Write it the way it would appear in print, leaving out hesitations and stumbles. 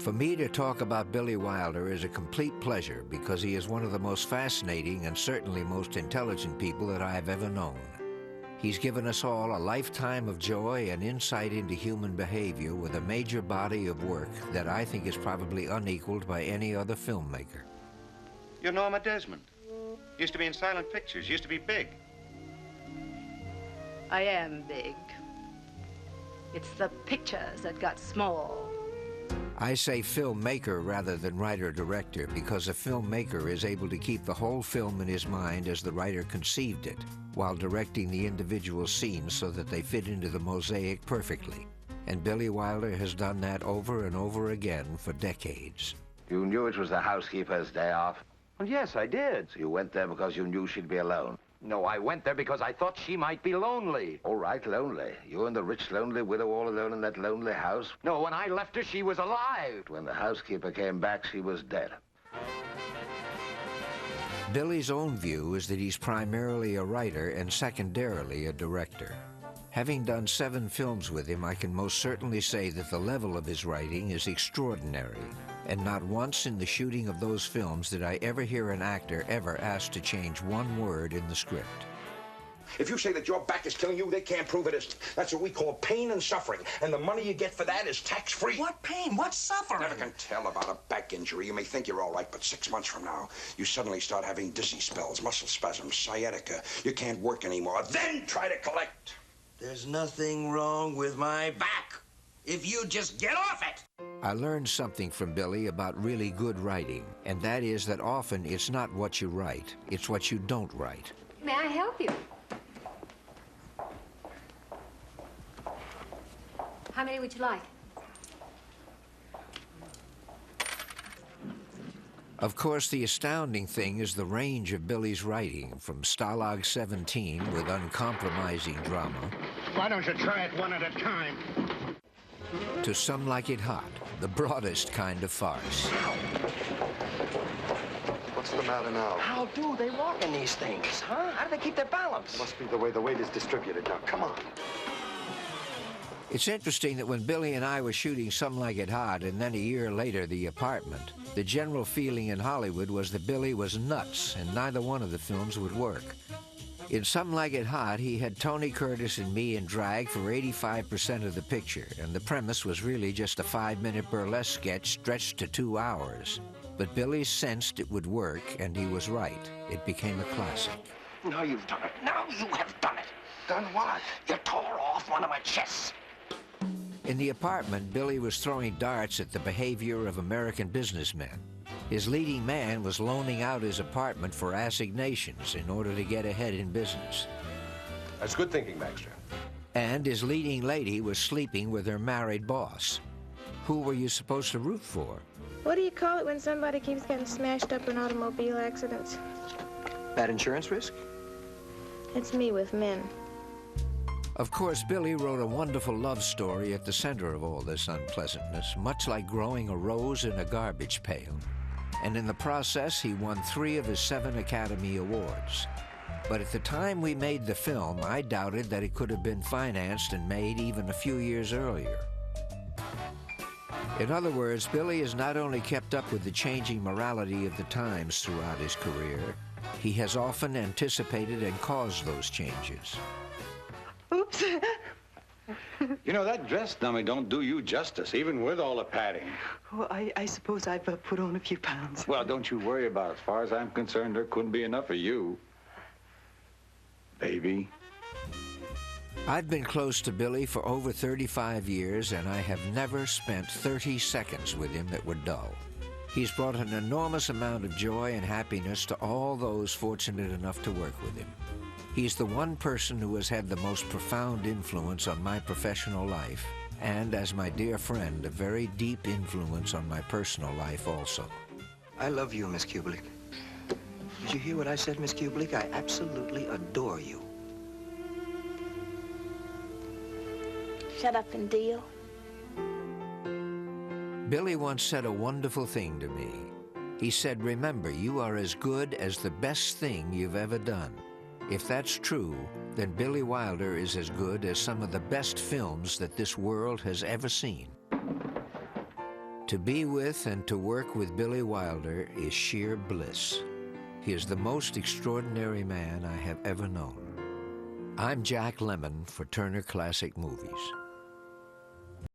For me to talk about Billy Wilder is a complete pleasure because he is one of the most fascinating and certainly most intelligent people that I have ever known. He's given us all a lifetime of joy and insight into human behavior with a major body of work that I think is probably unequaled by any other filmmaker. You're Norma Desmond. Used to be in silent pictures, used to be big. I am big. It's the pictures that got small. I say filmmaker rather than writer-director because a filmmaker is able to keep the whole film in his mind as the writer conceived it, while directing the individual scenes so that they fit into the mosaic perfectly. And Billy Wilder has done that over and over again for decades. You knew it was the housekeeper's day off? Well, yes, I did. So you went there because you knew she'd be alone? No, I went there because I thought she might be lonely. All right, lonely. You and the rich, lonely widow all alone in that lonely house? No, when I left her, she was alive. When the housekeeper came back, she was dead. Billy's own view is that he's primarily a writer and secondarily a director. Having done 7 films with him, I can most certainly say that the level of his writing is extraordinary. And not once in the shooting of those films did I ever hear an actor ever asked to change one word in the script. If you say that your back is killing you, they can't prove it isn't. That's what we call pain and suffering. And the money you get for that is tax-free. What pain? What suffering? Never can tell about a back injury. You may think you're all right, but 6 months from now, you suddenly start having dizzy spells, muscle spasms, sciatica. You can't work anymore. Then try to collect. There's nothing wrong with my back. If you just get off it. I learned something from Billy about really good writing, and that is that often it's not what you write, it's what you don't write. May I help you? How many would you like? Of course, the astounding thing is the range of Billy's writing, from Stalag 17 with uncompromising drama. Why don't you try it one at a time? To Some Like It Hot, the broadest kind of farce. What's the matter now? How do they walk in these things, huh? How do they keep their balance? Must be the way the weight is distributed. Now, come on. It's interesting that when Billy and I were shooting Some Like It Hot and then a year later The Apartment, the general feeling in Hollywood was that Billy was nuts and neither one of the films would work. In Some Like It Hot, he had Tony Curtis and me in drag for 85% of the picture, and the premise was really just a 5-minute burlesque sketch stretched to 2 hours. But Billy sensed it would work, and he was right. It became a classic. Now you've done it. Now you have done it. Done what? You tore off one of my chests. In The Apartment, Billy was throwing darts at the behavior of American businessmen. His leading man was loaning out his apartment for assignations in order to get ahead in business. That's good thinking, Baxter. And his leading lady was sleeping with her married boss. Who were you supposed to root for? What do you call it when somebody keeps getting smashed up in automobile accidents? Bad insurance risk? It's me with men. Of course, Billy wrote a wonderful love story at the center of all this unpleasantness, much like growing a rose in a garbage pail. And in the process, he won 3 of his 7 Academy Awards. But at the time we made the film, I doubted that it could have been financed and made even a few years earlier. In other words, Billy has not only kept up with the changing morality of the times throughout his career, he has often anticipated and caused those changes. Oops. You know, that dress dummy don't do you justice, even with all the padding. Well, I suppose I've put on a few pounds. Well, don't you worry about it. As far as I'm concerned, there couldn't be enough of you, baby. I've been close to Billy for over 35 years, and I have never spent 30 seconds with him that were dull. He's brought an enormous amount of joy and happiness to all those fortunate enough to work with him. He's the one person who has had the most profound influence on my professional life, and as my dear friend, a very deep influence on my personal life also. I love you, Miss Kubelik. Did you hear what I said, Miss Kubelik? I absolutely adore you. Shut up and deal. Billy once said a wonderful thing to me. He said, "Remember, you are as good as the best thing you've ever done." If that's true, then Billy Wilder is as good as some of the best films that this world has ever seen. To be with and to work with Billy Wilder is sheer bliss. He is the most extraordinary man I have ever known. I'm Jack Lemmon for Turner Classic Movies.